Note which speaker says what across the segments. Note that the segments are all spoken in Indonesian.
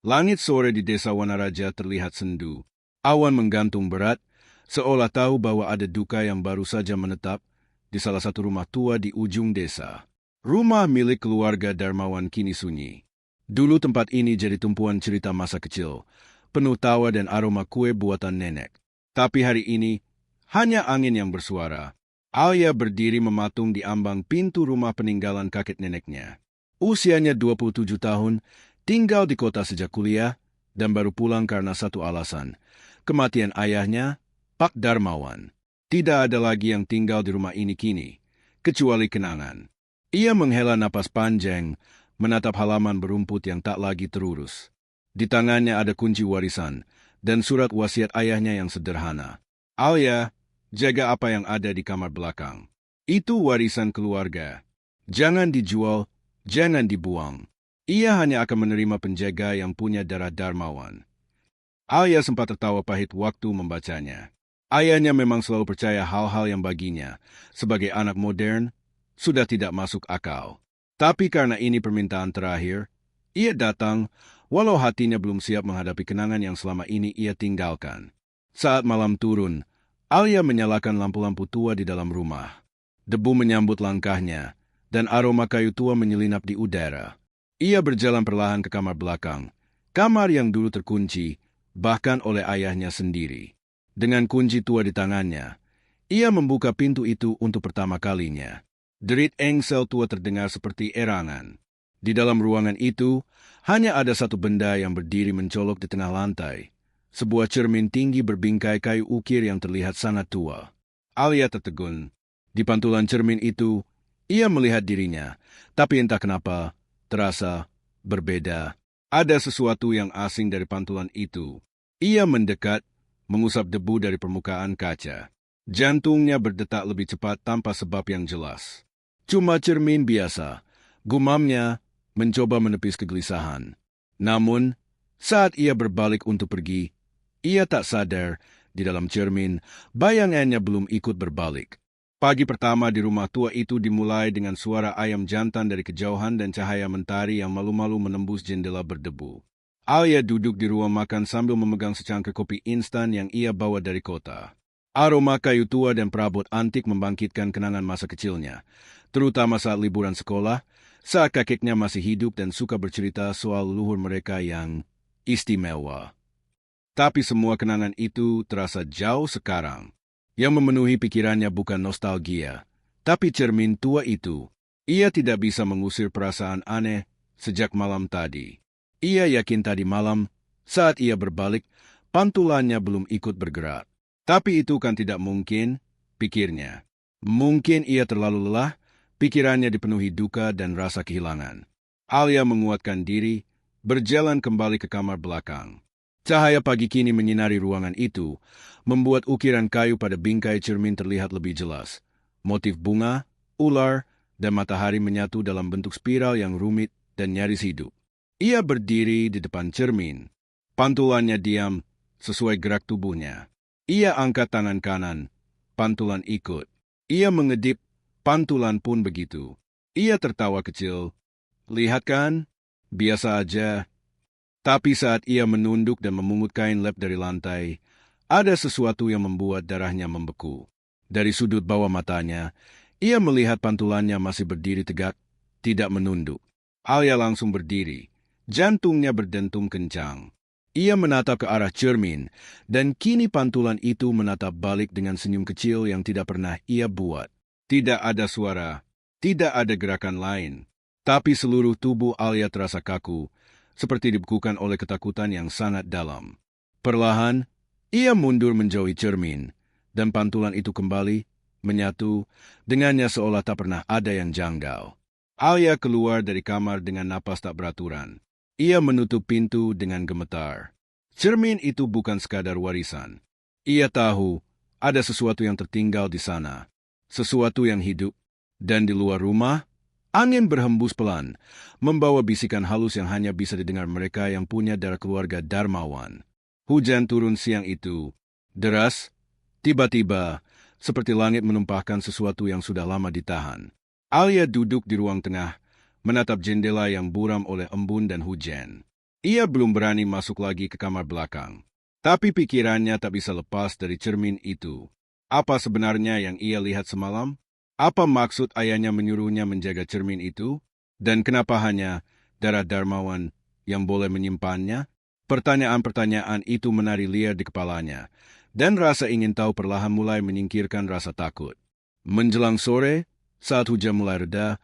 Speaker 1: Langit sore di desa Wanaraja terlihat sendu. Awan menggantung berat, seolah tahu bahwa ada duka yang baru saja menetap di salah satu rumah tua di ujung desa. Rumah milik keluarga Darmawan kini sunyi. Dulu tempat ini jadi tumpuan cerita masa kecil, penuh tawa dan aroma kue buatan nenek. Tapi hari ini, hanya angin yang bersuara. Alia berdiri mematung di ambang pintu rumah peninggalan kakek neneknya. Usianya 27 tahun, tinggal di kota sejak kuliah, dan baru pulang karena satu alasan. Kematian ayahnya, Pak Darmawan. Tidak ada lagi yang tinggal di rumah ini kini, kecuali kenangan. Ia menghela napas panjang, menatap halaman berumput yang tak lagi terurus. Di tangannya ada kunci warisan, dan surat wasiat ayahnya yang sederhana. Alia, jaga apa yang ada di kamar belakang. Itu warisan keluarga. Jangan dijual, jangan dibuang. Ia hanya akan menerima penjaga yang punya darah Darmawan. Alia sempat tertawa pahit waktu membacanya. Ayahnya memang selalu percaya hal-hal yang baginya, sebagai anak modern, sudah tidak masuk akal. Tapi karena ini permintaan terakhir, ia datang, walau hatinya belum siap menghadapi kenangan yang selama ini ia tinggalkan. Saat malam turun, Alia menyalakan lampu-lampu tua di dalam rumah. Debu menyambut langkahnya, dan aroma kayu tua menyelinap di udara. Ia berjalan perlahan ke kamar belakang, kamar yang dulu terkunci, bahkan oleh ayahnya sendiri. Dengan kunci tua di tangannya, ia membuka pintu itu untuk pertama kalinya. Derit engsel tua terdengar seperti erangan. Di dalam ruangan itu, hanya ada satu benda yang berdiri mencolok di tengah lantai. Sebuah cermin tinggi berbingkai kayu ukir yang terlihat sangat tua. Alia tertegun. Di pantulan cermin itu, ia melihat dirinya, tapi entah kenapa, terasa berbeda. Ada sesuatu yang asing dari pantulan itu. Ia mendekat, mengusap debu dari permukaan kaca. Jantungnya berdetak lebih cepat tanpa sebab yang jelas. Cuma cermin biasa, gumamnya mencoba menepis kegelisahan. Namun, saat ia berbalik untuk pergi, ia tak sadar, di dalam cermin, bayangannya belum ikut berbalik. Pagi pertama di rumah tua itu dimulai dengan suara ayam jantan dari kejauhan dan cahaya mentari yang malu-malu menembus jendela berdebu. Alia duduk di ruang makan sambil memegang secangkir kopi instan yang ia bawa dari kota. Aroma kayu tua dan perabot antik membangkitkan kenangan masa kecilnya, terutama saat liburan sekolah, saat kakeknya masih hidup dan suka bercerita soal leluhur mereka yang istimewa. Tapi semua kenangan itu terasa jauh sekarang. Yang memenuhi pikirannya bukan nostalgia, tapi cermin tua itu. Ia tidak bisa mengusir perasaan aneh sejak malam tadi. Ia yakin tadi malam, saat ia berbalik, pantulannya belum ikut bergerak. Tapi itu kan tidak mungkin, pikirnya. Mungkin ia terlalu lelah, pikirannya dipenuhi duka dan rasa kehilangan. Alia menguatkan diri, berjalan kembali ke kamar belakang. Cahaya pagi kini menyinari ruangan itu, membuat ukiran kayu pada bingkai cermin terlihat lebih jelas. Motif bunga, ular, dan matahari menyatu dalam bentuk spiral yang rumit dan nyaris hidup. Ia berdiri di depan cermin. Pantulannya diam, sesuai gerak tubuhnya. Ia angkat tangan kanan, pantulan ikut. Ia mengedip, pantulan pun begitu. Ia tertawa kecil. Lihat kan? Biasa aja. Tapi saat ia menunduk dan memungut kain lap dari lantai, ada sesuatu yang membuat darahnya membeku. Dari sudut bawah matanya, ia melihat pantulannya masih berdiri tegak, tidak menunduk. Alia langsung berdiri. Jantungnya berdentum kencang. Ia menatap ke arah cermin, dan kini pantulan itu menatap balik dengan senyum kecil yang tidak pernah ia buat. Tidak ada suara, tidak ada gerakan lain. Tapi seluruh tubuh Alia terasa kaku, seperti dibekukan oleh ketakutan yang sangat dalam. Perlahan, ia mundur menjauhi cermin, dan pantulan itu kembali, menyatu, dengannya seolah tak pernah ada yang janggal. Alia keluar dari kamar dengan napas tak beraturan. Ia menutup pintu dengan gemetar. Cermin itu bukan sekadar warisan. Ia tahu ada sesuatu yang tertinggal di sana, sesuatu yang hidup, dan di luar rumah, angin berhembus pelan, membawa bisikan halus yang hanya bisa didengar mereka yang punya darah keluarga Darmawan. Hujan turun siang itu, deras, tiba-tiba, seperti langit menumpahkan sesuatu yang sudah lama ditahan. Alia duduk di ruang tengah, menatap jendela yang buram oleh embun dan hujan. Ia belum berani masuk lagi ke kamar belakang. Tapi pikirannya tak bisa lepas dari cermin itu. Apa sebenarnya yang ia lihat semalam? Apa maksud ayahnya menyuruhnya menjaga cermin itu? Dan kenapa hanya darah Darmawan yang boleh menyimpannya? Pertanyaan-pertanyaan itu menari liar di kepalanya, dan rasa ingin tahu perlahan mulai menyingkirkan rasa takut. Menjelang sore, saat hujan mulai reda,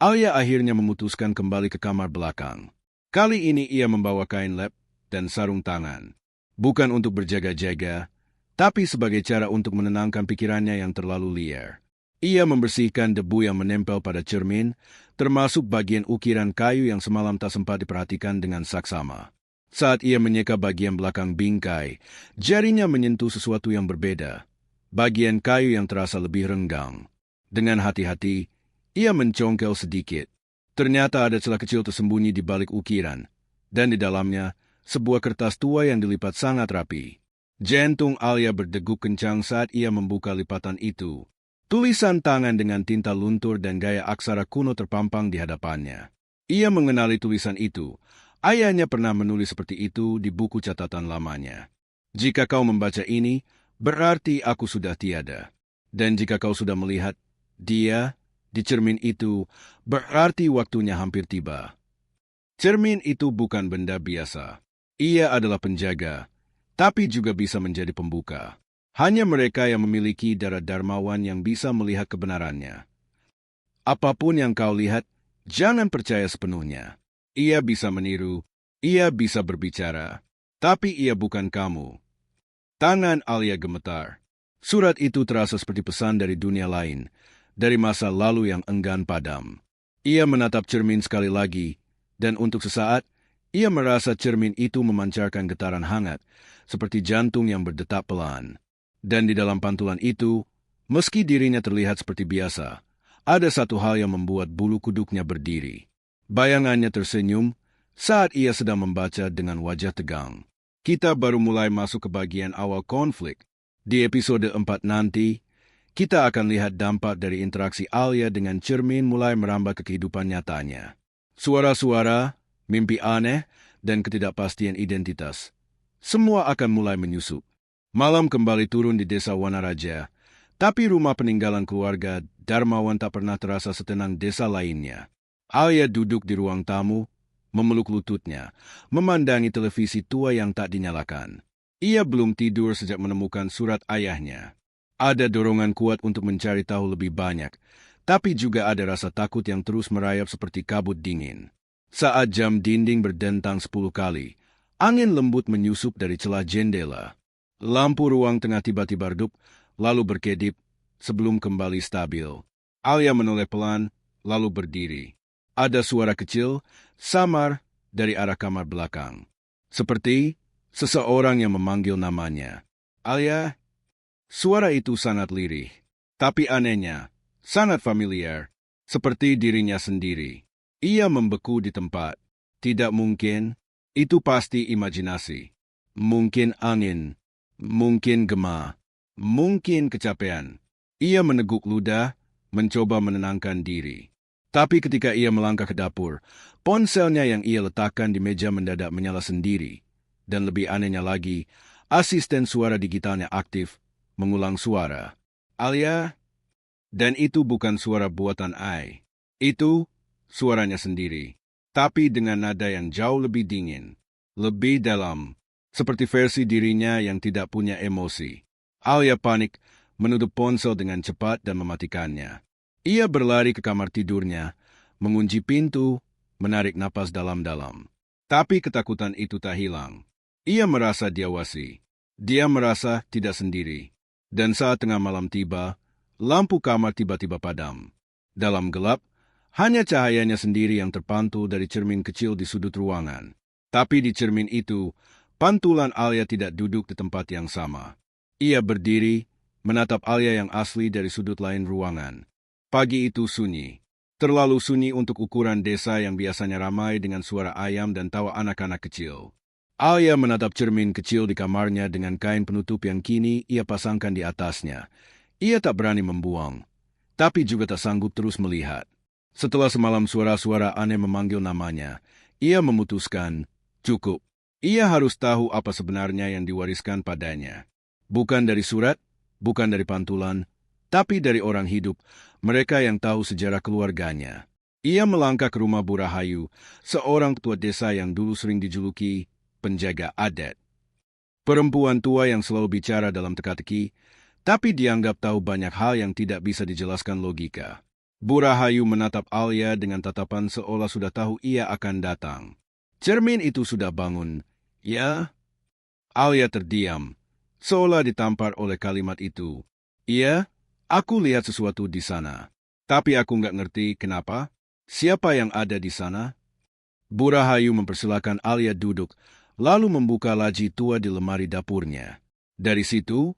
Speaker 1: Alia akhirnya memutuskan kembali ke kamar belakang. Kali ini ia membawa kain lap dan sarung tangan. Bukan untuk berjaga-jaga, tapi sebagai cara untuk menenangkan pikirannya yang terlalu liar. Ia membersihkan debu yang menempel pada cermin, termasuk bagian ukiran kayu yang semalam tak sempat diperhatikan dengan saksama. Saat ia menyeka bagian belakang bingkai, jarinya menyentuh sesuatu yang berbeda. Bagian kayu yang terasa lebih renggang. Dengan hati-hati, ia mencongkel sedikit. Ternyata ada celah kecil tersembunyi di balik ukiran, dan di dalamnya sebuah kertas tua yang dilipat sangat rapi. Jantung Alia berdeguk kencang saat ia membuka lipatan itu. Tulisan tangan dengan tinta luntur dan gaya aksara kuno terpampang di hadapannya. Ia mengenali tulisan itu. Ayahnya pernah menulis seperti itu di buku catatan lamanya. Jika kau membaca ini, berarti aku sudah tiada. Dan jika kau sudah melihat dia di cermin itu, berarti waktunya hampir tiba. Cermin itu bukan benda biasa. Ia adalah penjaga, tapi juga bisa menjadi pembuka. Hanya mereka yang memiliki darah Darmawan yang bisa melihat kebenarannya. Apapun yang kau lihat, jangan percaya sepenuhnya. Ia bisa meniru, ia bisa berbicara, tapi ia bukan kamu. Tangan Alia gemetar. Surat itu terasa seperti pesan dari dunia lain, dari masa lalu yang enggan padam. Ia menatap cermin sekali lagi, dan untuk sesaat, ia merasa cermin itu memancarkan getaran hangat, seperti jantung yang berdetak pelan. Dan di dalam pantulan itu, meski dirinya terlihat seperti biasa, ada satu hal yang membuat bulu kuduknya berdiri. Bayangannya tersenyum saat ia sedang membaca dengan wajah tegang. Kita baru mulai masuk ke bagian awal konflik. Di episode 4 nanti, kita akan lihat dampak dari interaksi Alia dengan cermin mulai merambah ke kehidupan nyatanya. Suara-suara, mimpi aneh, dan ketidakpastian identitas. Semua akan mulai menyusup. Malam kembali turun di desa Wanaraja, tapi rumah peninggalan keluarga Darmawan tak pernah terasa setenang desa lainnya. Alia duduk di ruang tamu, memeluk lututnya, memandangi televisi tua yang tak dinyalakan. Ia belum tidur sejak menemukan surat ayahnya. Ada dorongan kuat untuk mencari tahu lebih banyak, tapi juga ada rasa takut yang terus merayap seperti kabut dingin. Saat jam dinding berdentang 10 kali, angin lembut menyusup dari celah jendela. Lampu ruang tengah tiba-tiba redup, lalu berkedip, sebelum kembali stabil. Alia menoleh pelan, lalu berdiri. Ada suara kecil, samar, dari arah kamar belakang. Seperti seseorang yang memanggil namanya. Alia, suara itu sangat lirih. Tapi anehnya, sangat familiar, seperti dirinya sendiri. Ia membeku di tempat. Tidak mungkin, itu pasti imajinasi. Mungkin angin. Mungkin gema, mungkin kecapean. Ia meneguk ludah, mencoba menenangkan diri. Tapi ketika ia melangkah ke dapur, ponselnya yang ia letakkan di meja mendadak menyala sendiri. Dan lebih anehnya lagi, asisten suara digitalnya aktif, mengulang suara. Alia, dan itu bukan suara buatan AI. Itu suaranya sendiri, tapi dengan nada yang jauh lebih dingin, lebih dalam. Seperti versi dirinya yang tidak punya emosi. Alia panik, menutup ponsel dengan cepat dan mematikannya. Ia berlari ke kamar tidurnya, mengunci pintu, menarik napas dalam-dalam. Tapi ketakutan itu tak hilang. Ia merasa diawasi. Dia merasa tidak sendiri. Dan saat tengah malam tiba, lampu kamar tiba-tiba padam. Dalam gelap, hanya cahayanya sendiri yang terpantul dari cermin kecil di sudut ruangan. Tapi di cermin itu, pantulan Alia tidak duduk di tempat yang sama. Ia berdiri, menatap Alia yang asli dari sudut lain ruangan. Pagi itu sunyi. Terlalu sunyi untuk ukuran desa yang biasanya ramai dengan suara ayam dan tawa anak-anak kecil. Alia menatap cermin kecil di kamarnya dengan kain penutup yang kini ia pasangkan di atasnya. Ia tak berani membuang, tapi juga tak sanggup terus melihat. Setelah semalam suara-suara aneh memanggil namanya, ia memutuskan Cukup. Ia harus tahu apa sebenarnya yang diwariskan padanya. Bukan dari surat, bukan dari pantulan, tapi dari orang hidup, mereka yang tahu sejarah keluarganya. Ia melangkah ke rumah Bu Rahayu, seorang ketua desa yang dulu sering dijuluki penjaga adat. Perempuan tua yang selalu bicara dalam teka-teki, tapi dianggap tahu banyak hal yang tidak bisa dijelaskan logika. Bu Rahayu menatap Alia dengan tatapan seolah sudah tahu ia akan datang. Cermin itu sudah bangun. Ya? Alia terdiam, seolah ditampar oleh kalimat itu. Iya, aku lihat sesuatu di sana. Tapi aku nggak ngerti kenapa. Siapa yang ada di sana? Bu Rahayu mempersilakan Alia duduk, lalu membuka laci tua di lemari dapurnya. Dari situ,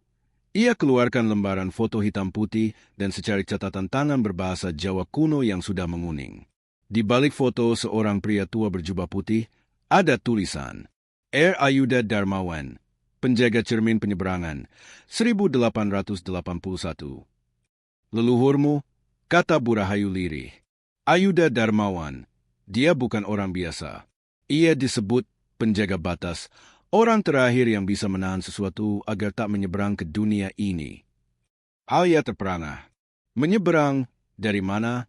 Speaker 1: ia keluarkan lembaran foto hitam putih dan secari catatan tangan berbahasa Jawa kuno yang sudah menguning. Di balik foto seorang pria tua berjubah putih, ada tulisan, R. Ayuda Darmawan, penjaga cermin penyeberangan, 1881. Leluhurmu, kata Bu Rahayu lirih. Ayuda Darmawan, dia bukan orang biasa. Ia disebut penjaga batas, orang terakhir yang bisa menahan sesuatu agar tak menyeberang ke dunia ini. Alia terperangah. Menyeberang dari mana?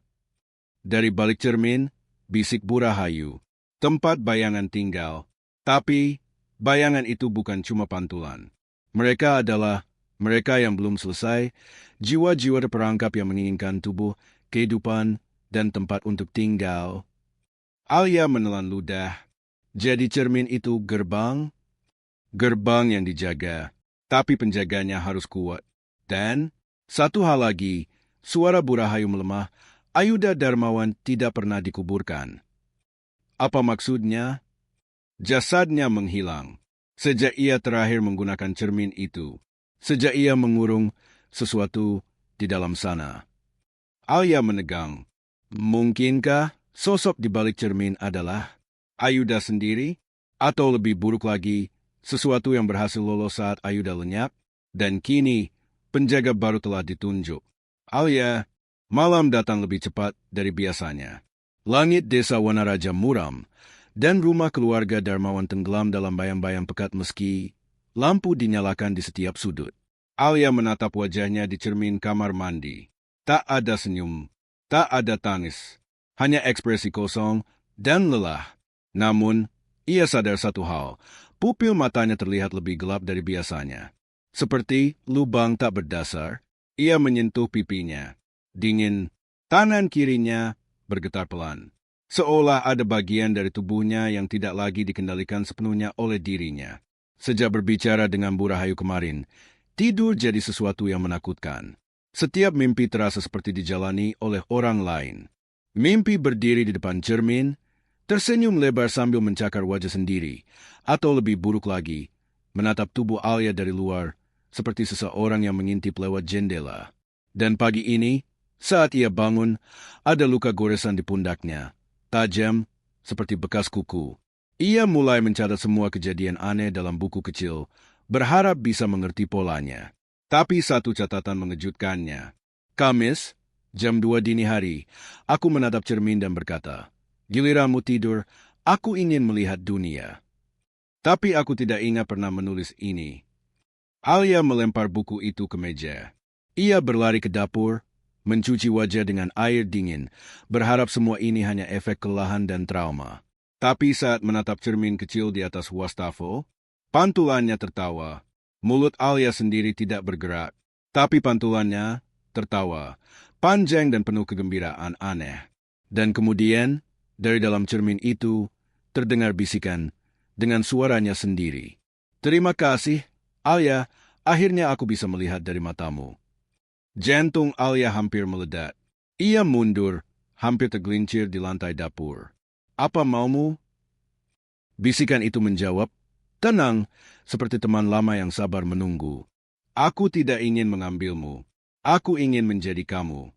Speaker 1: Dari balik cermin, bisik Bu Rahayu. Tempat bayangan tinggal. Tapi, bayangan itu bukan cuma pantulan. Mereka adalah mereka yang belum selesai, jiwa-jiwa terperangkap yang menginginkan tubuh, kehidupan, dan tempat untuk tinggal. Alia menelan ludah. Jadi cermin itu gerbang? Gerbang yang dijaga, tapi penjaganya harus kuat. Dan, satu hal lagi, suara Bu Rahayu melemah, Ayuda Darmawan tidak pernah dikuburkan. Apa maksudnya? Jasadnya menghilang. Sejak ia terakhir menggunakan cermin itu. Sejak ia mengurung sesuatu di dalam sana. Alia menegang. Mungkinkah sosok di balik cermin adalah Ayuda sendiri? Atau lebih buruk lagi, sesuatu yang berhasil lolos saat Ayuda lenyap? Dan kini, penjaga baru telah ditunjuk. Alia, malam datang lebih cepat dari biasanya. Langit desa Wanaraja muram, dan rumah keluarga Darmawan tenggelam dalam bayang-bayang pekat meski lampu dinyalakan di setiap sudut. Alia menatap wajahnya di cermin kamar mandi. Tak ada senyum, tak ada tangis, hanya ekspresi kosong dan lelah. Namun, ia sadar satu hal, pupil matanya terlihat lebih gelap dari biasanya. Seperti lubang tak berdasar, ia menyentuh pipinya. Dingin, tangan kirinya bergetar pelan. Seolah ada bagian dari tubuhnya yang tidak lagi dikendalikan sepenuhnya oleh dirinya. Sejak berbicara dengan Bu Rahayu kemarin, tidur jadi sesuatu yang menakutkan. Setiap mimpi terasa seperti dijalani oleh orang lain. Mimpi berdiri di depan cermin, tersenyum lebar sambil mencakar wajah sendiri, atau lebih buruk lagi, menatap tubuh Alia dari luar, seperti seseorang yang mengintip lewat jendela. Dan pagi ini, saat ia bangun, ada luka goresan di pundaknya, tajam seperti bekas kuku. Ia mulai mencatat semua kejadian aneh dalam buku kecil, berharap bisa mengerti polanya. Tapi satu catatan mengejutkannya. Kamis, jam 2 dini hari, aku menatap cermin dan berkata, giliranmu tidur, aku ingin melihat dunia. Tapi aku tidak ingat pernah menulis ini. Alia melempar buku itu ke meja. Ia berlari ke dapur, mencuci wajah dengan air dingin, berharap semua ini hanya efek kelelahan dan trauma. Tapi saat menatap cermin kecil di atas wastafel, pantulannya tertawa. Mulut Alia sendiri tidak bergerak, tapi pantulannya tertawa, panjang dan penuh kegembiraan aneh. Dan kemudian, dari dalam cermin itu, terdengar bisikan dengan suaranya sendiri. Terima kasih, Alia, akhirnya aku bisa melihat dari matamu. Jantung Alia hampir meledak. Ia mundur, hampir tergelincir di lantai dapur. Apa maumu? Bisikan itu menjawab, tenang, seperti teman lama yang sabar menunggu. Aku tidak ingin mengambilmu. Aku ingin menjadi kamu.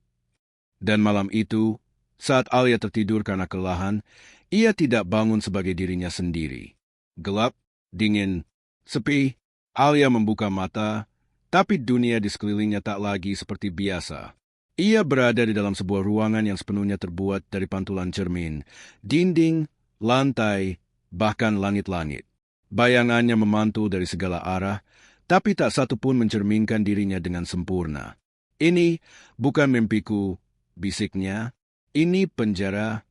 Speaker 1: Dan malam itu, saat Alia tertidur karena kelelahan, ia tidak bangun sebagai dirinya sendiri. Gelap, dingin, sepi, Alia membuka mata, tapi dunia di sekelilingnya tak lagi seperti biasa. Ia berada di dalam sebuah ruangan yang sepenuhnya terbuat dari pantulan cermin, dinding, lantai, bahkan langit-langit. Bayangannya memantul dari segala arah, tapi tak satu pun mencerminkan dirinya dengan sempurna. Ini bukan mimpiku, bisiknya. Ini penjara.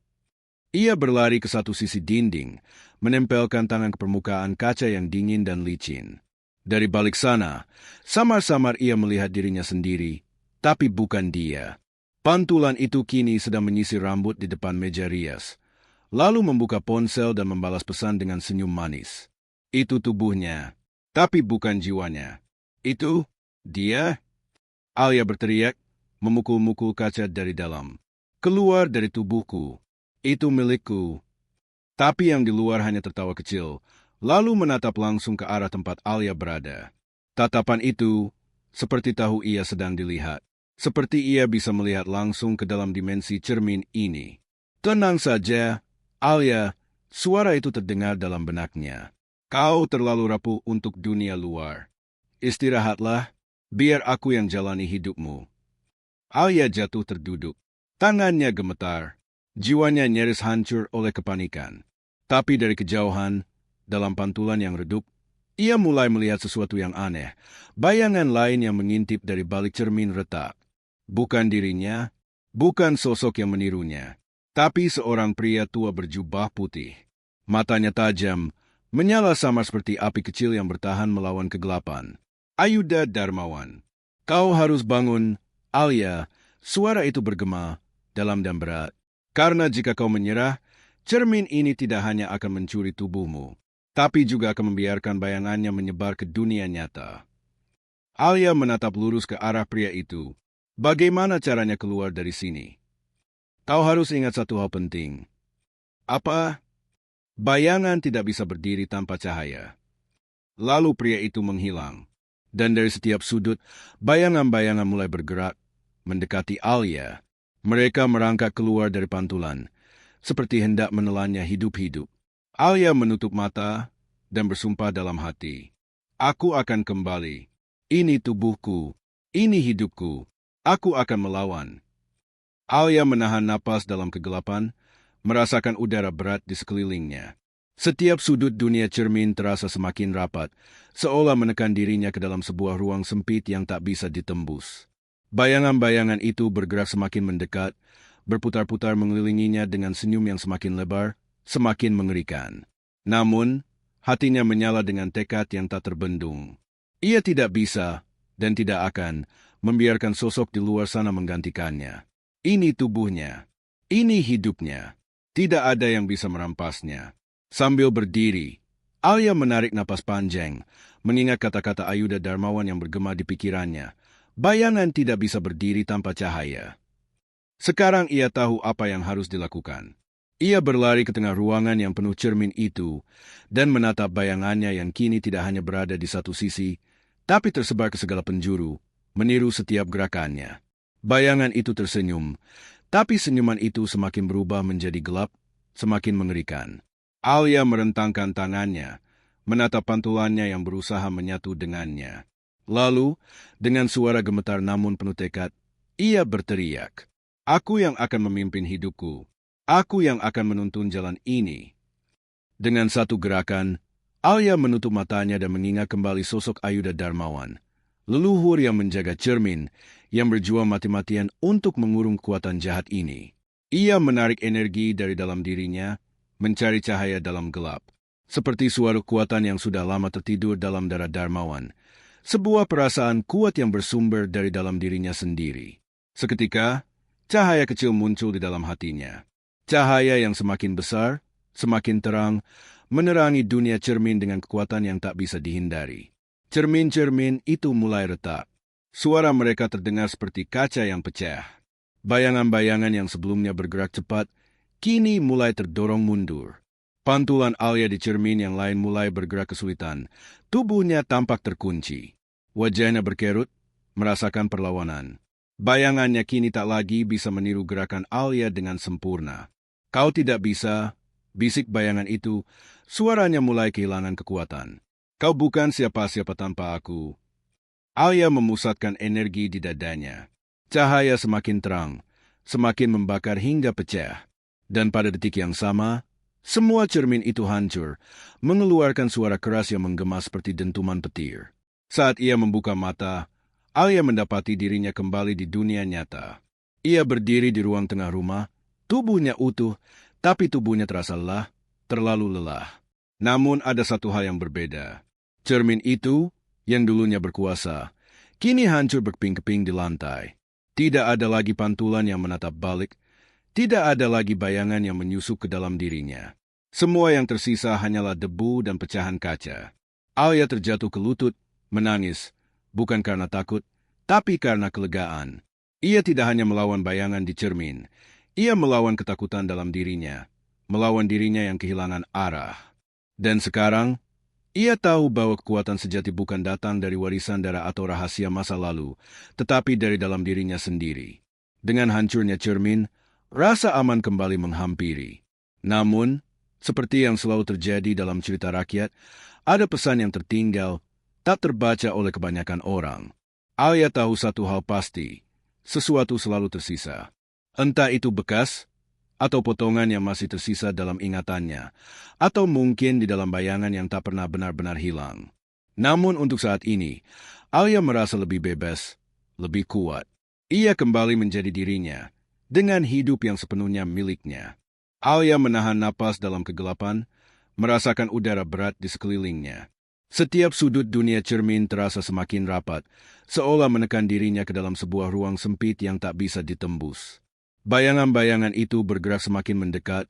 Speaker 1: Ia berlari ke satu sisi dinding, menempelkan tangan ke permukaan kaca yang dingin dan licin. Dari balik sana, samar-samar ia melihat dirinya sendiri, tapi bukan dia. Pantulan itu kini sedang menyisir rambut di depan meja rias, lalu membuka ponsel dan membalas pesan dengan senyum manis. Itu tubuhnya, tapi bukan jiwanya. Itu dia? Alia berteriak, memukul-mukul kaca dari dalam. Keluar dari tubuhku. Itu milikku. Tapi yang di luar hanya tertawa kecil, lalu menatap langsung ke arah tempat Alia berada. Tatapan itu seperti tahu ia sedang dilihat. Seperti ia bisa melihat langsung ke dalam dimensi cermin ini. Tenang saja, Alia, suara itu terdengar dalam benaknya. Kau terlalu rapuh untuk dunia luar. Istirahatlah, biar aku yang jalani hidupmu. Alia jatuh terduduk. Tangannya gemetar. Jiwanya nyaris hancur oleh kepanikan. Tapi dari kejauhan, dalam pantulan yang redup, ia mulai melihat sesuatu yang aneh. Bayangan lain yang mengintip dari balik cermin retak. Bukan dirinya, bukan sosok yang menirunya, tapi seorang pria tua berjubah putih. Matanya tajam, menyala sama seperti api kecil yang bertahan melawan kegelapan. Ayuda Darmawan. Kau harus bangun, Alia. Suara itu bergema, dalam dan berat. Karena jika kau menyerah, cermin ini tidak hanya akan mencuri tubuhmu, tapi juga akan membiarkan bayangannya menyebar ke dunia nyata. Alia menatap lurus ke arah pria itu. Bagaimana caranya keluar dari sini? Kau harus ingat satu hal penting. Apa? Bayangan tidak bisa berdiri tanpa cahaya. Lalu pria itu menghilang. Dan dari setiap sudut, bayangan-bayangan mulai bergerak, mendekati Alia. Mereka merangkak keluar dari pantulan, seperti hendak menelannya hidup-hidup. Alia menutup mata dan bersumpah dalam hati. Aku akan kembali. Ini tubuhku. Ini hidupku. Aku akan melawan. Alia menahan napas dalam kegelapan, merasakan udara berat di sekelilingnya. Setiap sudut dunia cermin terasa semakin rapat, seolah menekan dirinya ke dalam sebuah ruang sempit yang tak bisa ditembus. Bayangan-bayangan itu bergerak semakin mendekat, berputar-putar mengelilinginya dengan senyum yang semakin lebar, semakin mengerikan. Namun, hatinya menyala dengan tekad yang tak terbendung. Ia tidak bisa, dan tidak akan, membiarkan sosok di luar sana menggantikannya. Ini tubuhnya. Ini hidupnya. Tidak ada yang bisa merampasnya. Sambil berdiri, Alia menarik napas panjang, mengingat kata-kata Ayuda Darmawan yang bergema di pikirannya. Bayangan tidak bisa berdiri tanpa cahaya. Sekarang ia tahu apa yang harus dilakukan. Ia berlari ke tengah ruangan yang penuh cermin itu dan menatap bayangannya yang kini tidak hanya berada di satu sisi, tapi tersebar ke segala penjuru, meniru setiap gerakannya. Bayangan itu tersenyum, tapi senyuman itu semakin berubah menjadi gelap, semakin mengerikan. Alia merentangkan tangannya, menatap pantulannya yang berusaha menyatu dengannya. Lalu, dengan suara gemetar namun penuh tekad, ia berteriak, "Aku yang akan memimpin hidupku. Aku yang akan menuntun jalan ini." Dengan satu gerakan, Alia menutup matanya dan mengingat kembali sosok Ayuda Darmawan, leluhur yang menjaga cermin, yang berjuang mati-matian untuk mengurung kekuatan jahat ini. Ia menarik energi dari dalam dirinya, mencari cahaya dalam gelap. Seperti suara kekuatan yang sudah lama tertidur dalam darah Darmawan. Sebuah perasaan kuat yang bersumber dari dalam dirinya sendiri. Seketika, cahaya kecil muncul di dalam hatinya. Cahaya yang semakin besar, semakin terang, menerangi dunia cermin dengan kekuatan yang tak bisa dihindari. Cermin-cermin itu mulai retak. Suara mereka terdengar seperti kaca yang pecah. Bayangan-bayangan yang sebelumnya bergerak cepat, kini mulai terdorong mundur. Pantulan Alia di cermin yang lain mulai bergerak kesulitan. Tubuhnya tampak terkunci. Wajahnya berkerut, merasakan perlawanan. Bayangannya kini tak lagi bisa meniru gerakan Alia dengan sempurna. "Kau tidak bisa," bisik bayangan itu, suaranya mulai kehilangan kekuatan. "Kau bukan siapa-siapa tanpa aku." Alia memusatkan energi di dadanya. Cahaya semakin terang, semakin membakar hingga pecah. Dan pada detik yang sama, Semua cermin itu hancur, mengeluarkan suara keras yang menggema seperti dentuman petir. Saat ia membuka mata, Alia mendapati dirinya kembali di dunia nyata. Ia berdiri di ruang tengah rumah, tubuhnya utuh, tapi tubuhnya terasa lelah, terlalu lelah. Namun ada satu hal yang berbeda. Cermin itu, yang dulunya berkuasa, kini hancur berkeping-keping di lantai. Tidak ada lagi pantulan yang menatap balik, tidak ada lagi bayangan yang menyusup ke dalam dirinya. Semua yang tersisa hanyalah debu dan pecahan kaca. Alia terjatuh ke lutut, menangis, bukan karena takut, tapi karena kelegaan. Ia tidak hanya melawan bayangan di cermin, ia melawan ketakutan dalam dirinya, melawan dirinya yang kehilangan arah. Dan sekarang, ia tahu bahwa kekuatan sejati bukan datang dari warisan darah atau rahasia masa lalu, tetapi dari dalam dirinya sendiri. Dengan hancurnya cermin, rasa aman kembali menghampiri. Namun, seperti yang selalu terjadi dalam cerita rakyat, ada pesan yang tertinggal, tak terbaca oleh kebanyakan orang. Alia tahu satu hal pasti, sesuatu selalu tersisa. Entah itu bekas, atau potongan yang masih tersisa dalam ingatannya, atau mungkin di dalam bayangan yang tak pernah benar-benar hilang. Namun untuk saat ini, Alia merasa lebih bebas, lebih kuat. Ia kembali menjadi dirinya, dengan hidup yang sepenuhnya miliknya. Alia menahan napas dalam kegelapan, merasakan udara berat di sekelilingnya. Setiap sudut dunia cermin terasa semakin rapat, seolah menekan dirinya ke dalam sebuah ruang sempit yang tak bisa ditembus. Bayangan-bayangan itu bergerak semakin mendekat,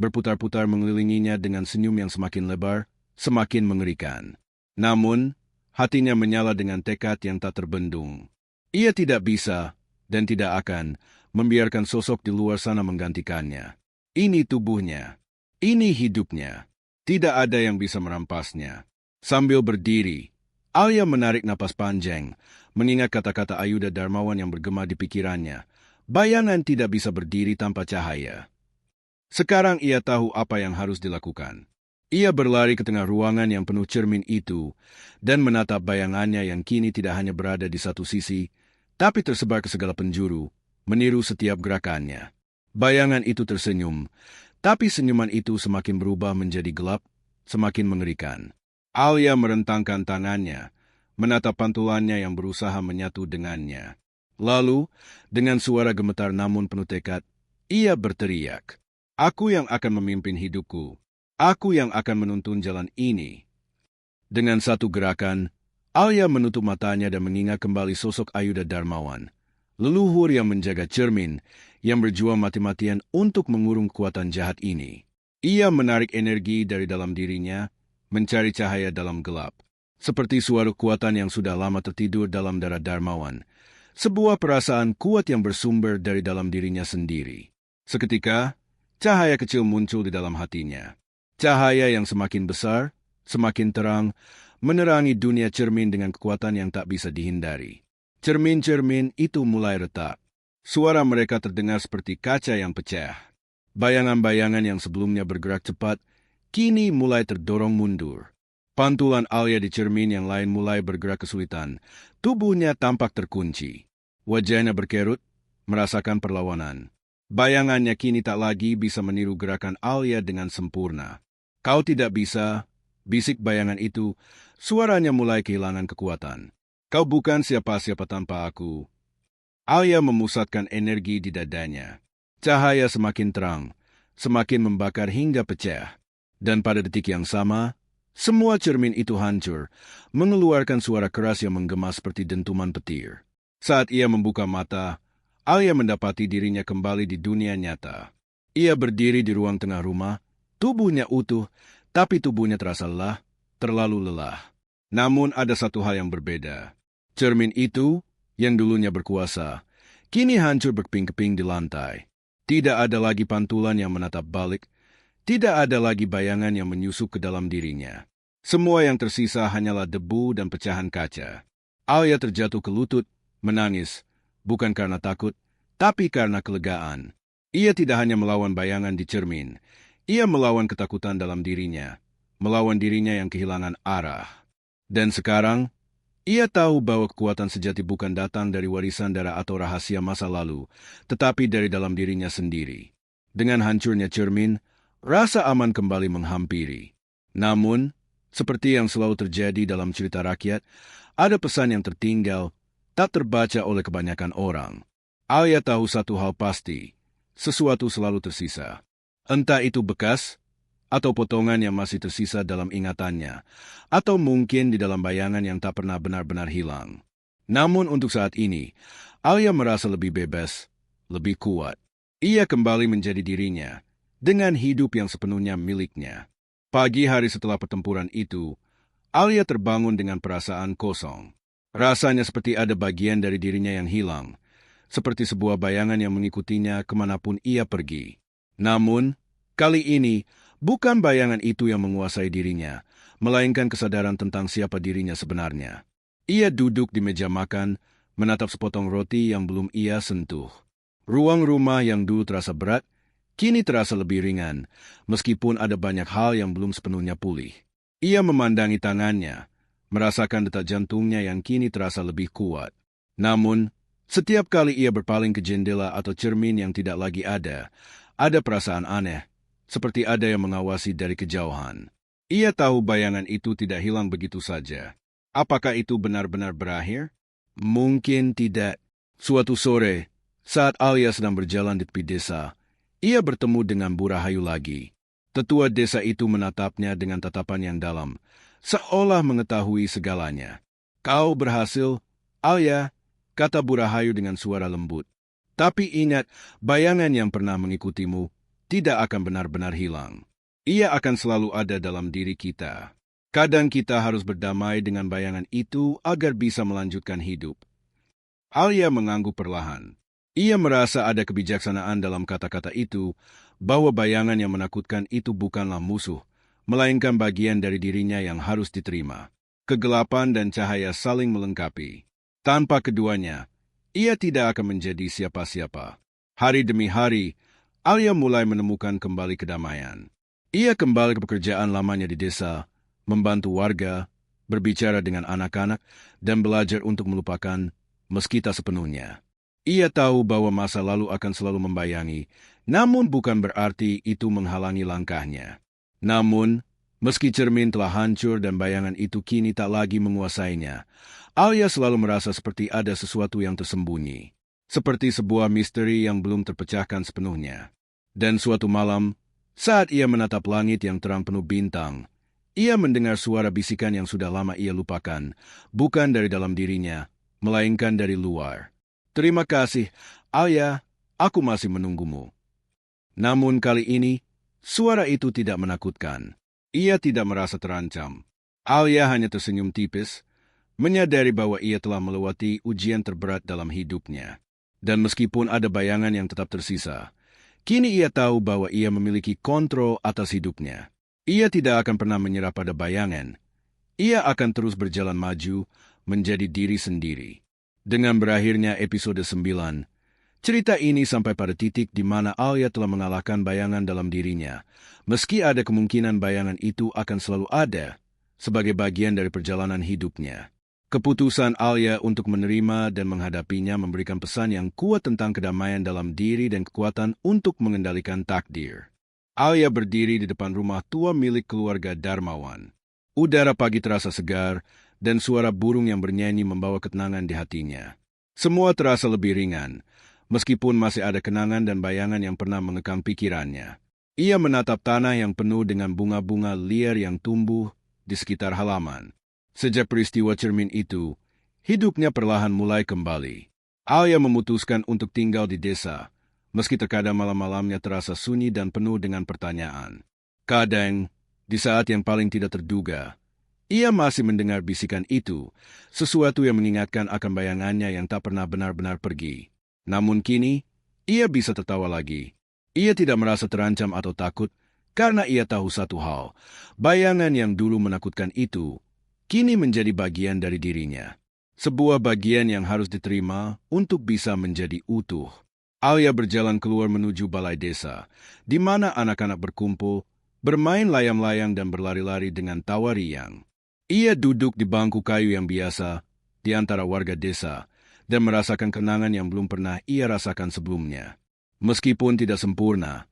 Speaker 1: berputar-putar mengelilinginya dengan senyum yang semakin lebar, semakin mengerikan. Namun, hatinya menyala dengan tekad yang tak terbendung. Ia tidak bisa, dan tidak akan, membiarkan sosok di luar sana menggantikannya. Ini tubuhnya, ini hidupnya. Tidak ada yang bisa merampasnya. Sambil berdiri, Alia menarik napas panjang, mengingat kata-kata Ayuda Darmawan yang bergema di pikirannya. Bayangan tidak bisa berdiri tanpa cahaya. Sekarang ia tahu apa yang harus dilakukan. Ia berlari ke tengah ruangan yang penuh cermin itu, dan menatap bayangannya yang kini tidak hanya berada di satu sisi, tapi tersebar ke segala penjuru, meniru setiap gerakannya. Bayangan itu tersenyum, tapi senyuman itu semakin berubah menjadi gelap, semakin mengerikan. Alia merentangkan tangannya, menatap pantulannya yang berusaha menyatu dengannya. Lalu, dengan suara gemetar namun penuh tekad, ia berteriak, "Aku yang akan memimpin hidupku. Aku yang akan menuntun jalan ini." Dengan satu gerakan, Alia menutup matanya dan mengingat kembali sosok Ayuda Darmawan, leluhur yang menjaga cermin, yang berjuang mati-matian untuk mengurung kekuatan jahat ini. Ia menarik energi dari dalam dirinya, mencari cahaya dalam gelap. Seperti suara kekuatan yang sudah lama tertidur dalam darah Darmawan, sebuah perasaan kuat yang bersumber dari dalam dirinya sendiri. Seketika, cahaya kecil muncul di dalam hatinya. Cahaya yang semakin besar, semakin terang, menerangi dunia cermin dengan kekuatan yang tak bisa dihindari. Cermin-cermin itu mulai retak. Suara mereka terdengar seperti kaca yang pecah. Bayangan-bayangan yang sebelumnya bergerak cepat, kini mulai terdorong mundur. Pantulan Alia di cermin yang lain mulai bergerak kesulitan. Tubuhnya tampak terkunci. Wajahnya berkerut, merasakan perlawanan. Bayangannya kini tak lagi bisa meniru gerakan Alia dengan sempurna. "Kau tidak bisa," bisik bayangan itu, suaranya mulai kehilangan kekuatan. "Kau bukan siapa-siapa tanpa aku." Alia memusatkan energi di dadanya. Cahaya semakin terang, semakin membakar hingga pecah. Dan pada detik yang sama, semua cermin itu hancur, mengeluarkan suara keras yang menggema seperti dentuman petir. Saat ia membuka mata, Alia mendapati dirinya kembali di dunia nyata. Ia berdiri di ruang tengah rumah, tubuhnya utuh, tapi tubuhnya terasa lelah, terlalu lelah. Namun ada satu hal yang berbeda. Cermin itu, yang dulunya berkuasa, kini hancur berkeping-keping di lantai. Tidak ada lagi pantulan yang menatap balik, tidak ada lagi bayangan yang menyusup ke dalam dirinya. Semua yang tersisa hanyalah debu dan pecahan kaca. Alia terjatuh ke lutut, menangis, bukan karena takut, tapi karena kelegaan. Ia tidak hanya melawan bayangan di cermin, ia melawan ketakutan dalam dirinya, melawan dirinya yang kehilangan arah. Dan sekarang, ia tahu bahwa kekuatan sejati bukan datang dari warisan darah atau rahasia masa lalu, tetapi dari dalam dirinya sendiri. Dengan hancurnya cermin, Rasa aman kembali menghampiri. Namun, seperti yang selalu terjadi dalam cerita rakyat, ada pesan yang tertinggal, tak terbaca oleh kebanyakan orang. Alia tahu satu hal pasti, sesuatu selalu tersisa. Entah itu bekas, atau potongan yang masih tersisa dalam ingatannya, atau mungkin di dalam bayangan yang tak pernah benar-benar hilang. Namun untuk saat ini, Alia merasa lebih bebas, lebih kuat. Ia kembali menjadi dirinya, dengan hidup yang sepenuhnya miliknya. Pagi hari setelah pertempuran itu, Alia terbangun dengan perasaan kosong. Rasanya seperti ada bagian dari dirinya yang hilang, seperti sebuah bayangan yang mengikutinya kemanapun ia pergi. Namun, kali ini, bukan bayangan itu yang menguasai dirinya, melainkan kesadaran tentang siapa dirinya sebenarnya. Ia duduk di meja makan, menatap sepotong roti yang belum ia sentuh. Ruang rumah yang dulu terasa berat, kini terasa lebih ringan, meskipun ada banyak hal yang belum sepenuhnya pulih. Ia memandangi tangannya, merasakan detak jantungnya yang kini terasa lebih kuat. Namun, setiap kali ia berpaling ke jendela atau cermin yang tidak lagi ada perasaan aneh, seperti ada yang mengawasi dari kejauhan. Ia tahu bayangan itu tidak hilang begitu saja. Apakah itu benar-benar berakhir? Mungkin tidak. Suatu sore, saat Alia sedang berjalan di tepi desa, ia bertemu dengan Bu Rahayu lagi. Tetua desa itu menatapnya dengan tatapan yang dalam, seolah mengetahui segalanya. "Kau berhasil, Alia," kata Bu Rahayu dengan suara lembut. "Tapi ingat, bayangan yang pernah mengikutimu tidak akan benar-benar hilang. Ia akan selalu ada dalam diri kita. Kadang kita harus berdamai dengan bayangan itu agar bisa melanjutkan hidup." Alia mengangguk perlahan. Ia merasa ada kebijaksanaan dalam kata-kata itu, bahwa bayangan yang menakutkan itu bukanlah musuh, melainkan bagian dari dirinya yang harus diterima. Kegelapan dan cahaya saling melengkapi. Tanpa keduanya, ia tidak akan menjadi siapa-siapa. Hari demi hari, Alia mulai menemukan kembali kedamaian. Ia kembali ke pekerjaan lamanya di desa, membantu warga, berbicara dengan anak-anak, dan belajar untuk melupakan meski tak sepenuhnya. Ia tahu bahwa masa lalu akan selalu membayangi, namun bukan berarti itu menghalangi langkahnya. Namun, meski cermin telah hancur dan bayangan itu kini tak lagi menguasainya, Alia selalu merasa seperti ada sesuatu yang tersembunyi, seperti sebuah misteri yang belum terpecahkan sepenuhnya. Dan suatu malam, saat ia menatap langit yang terang penuh bintang, ia mendengar suara bisikan yang sudah lama ia lupakan, bukan dari dalam dirinya, melainkan dari luar. "Terima kasih, Alia, aku masih menunggumu." Namun kali ini, suara itu tidak menakutkan. Ia tidak merasa terancam. Alia hanya tersenyum tipis, menyadari bahwa ia telah melewati ujian terberat dalam hidupnya. Dan meskipun ada bayangan yang tetap tersisa, kini ia tahu bahwa ia memiliki kontrol atas hidupnya. Ia tidak akan pernah menyerah pada bayangan. Ia akan terus berjalan maju, menjadi diri sendiri. Dengan berakhirnya episode 9, cerita ini sampai pada titik di mana Alia telah mengalahkan bayangan dalam dirinya, meski ada kemungkinan bayangan itu akan selalu ada sebagai bagian dari perjalanan hidupnya. Keputusan Alia untuk menerima dan menghadapinya memberikan pesan yang kuat tentang kedamaian dalam diri dan kekuatan untuk mengendalikan takdir. Alia berdiri di depan rumah tua milik keluarga Darmawan. Udara pagi terasa segar, dan suara burung yang bernyanyi membawa ketenangan di hatinya. Semua terasa lebih ringan, meskipun masih ada kenangan dan bayangan yang pernah mengekang pikirannya. Ia menatap tanah yang penuh dengan bunga-bunga liar yang tumbuh di sekitar halaman. Sejak peristiwa cermin itu, hidupnya perlahan mulai kembali. Alia memutuskan untuk tinggal di desa, meski terkadang malam-malamnya terasa sunyi dan penuh dengan pertanyaan. Kadang, di saat yang paling tidak terduga, ia masih mendengar bisikan itu, sesuatu yang mengingatkan akan bayangannya yang tak pernah benar-benar pergi. Namun kini, ia bisa tertawa lagi. Ia tidak merasa terancam atau takut, karena ia tahu satu hal, bayangan yang dulu menakutkan itu, kini menjadi bagian dari dirinya. Sebuah bagian yang harus diterima untuk bisa menjadi utuh. Alia berjalan keluar menuju balai desa, di mana anak-anak berkumpul, bermain layang-layang dan berlari-lari dengan tawa riang. Ia duduk di bangku kayu yang biasa, di antara warga desa, dan merasakan kenangan yang belum pernah ia rasakan sebelumnya. Meskipun tidak sempurna,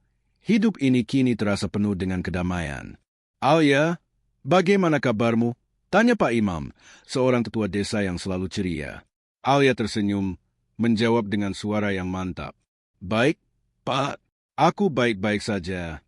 Speaker 1: Hidup ini kini terasa penuh dengan kedamaian. Alia, bagaimana kabarmu? Tanya Pak Imam, seorang tetua desa yang selalu ceria. Alia tersenyum, menjawab dengan suara yang mantap. Baik, Pak. Aku baik-baik saja.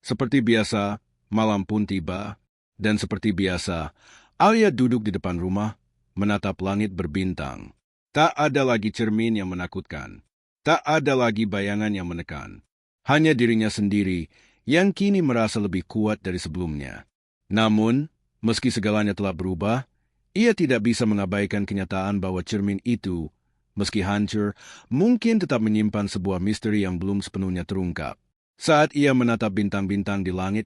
Speaker 1: Seperti biasa, malam pun tiba. Dan seperti biasa, Alia duduk di depan rumah, menatap langit berbintang. Tak ada lagi cermin yang menakutkan. Tak ada lagi bayangan yang menekan. Hanya dirinya sendiri yang kini merasa lebih kuat dari sebelumnya. Namun, meski segalanya telah berubah, ia tidak bisa mengabaikan kenyataan bahwa cermin itu, meski hancur, mungkin tetap menyimpan sebuah misteri yang belum sepenuhnya terungkap. Saat ia menatap bintang-bintang di langit,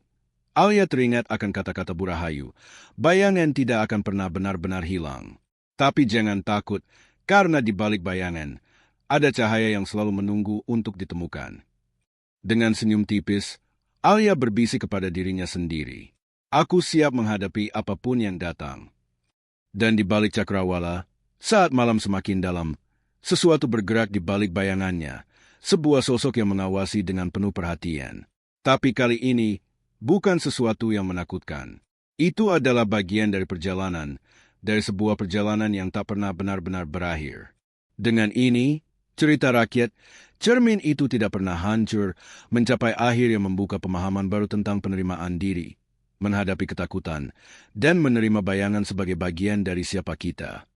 Speaker 1: Alia teringat akan kata-kata Burahayu. Bayangan tidak akan pernah benar-benar hilang. Tapi jangan takut, karena di balik bayangan, ada cahaya yang selalu menunggu untuk ditemukan. Dengan senyum tipis, Alia berbisik kepada dirinya sendiri. Aku siap menghadapi apapun yang datang. Dan di balik cakrawala, saat malam semakin dalam, sesuatu bergerak di balik bayangannya, sebuah sosok yang mengawasi dengan penuh perhatian. Tapi kali ini, bukan sesuatu yang menakutkan. Itu adalah bagian dari perjalanan, dari sebuah perjalanan yang tak pernah benar-benar berakhir. Dengan ini, cerita rakyat, cermin itu tidak pernah hancur, mencapai akhir yang membuka pemahaman baru tentang penerimaan diri, menghadapi ketakutan, dan menerima bayangan sebagai bagian dari siapa kita.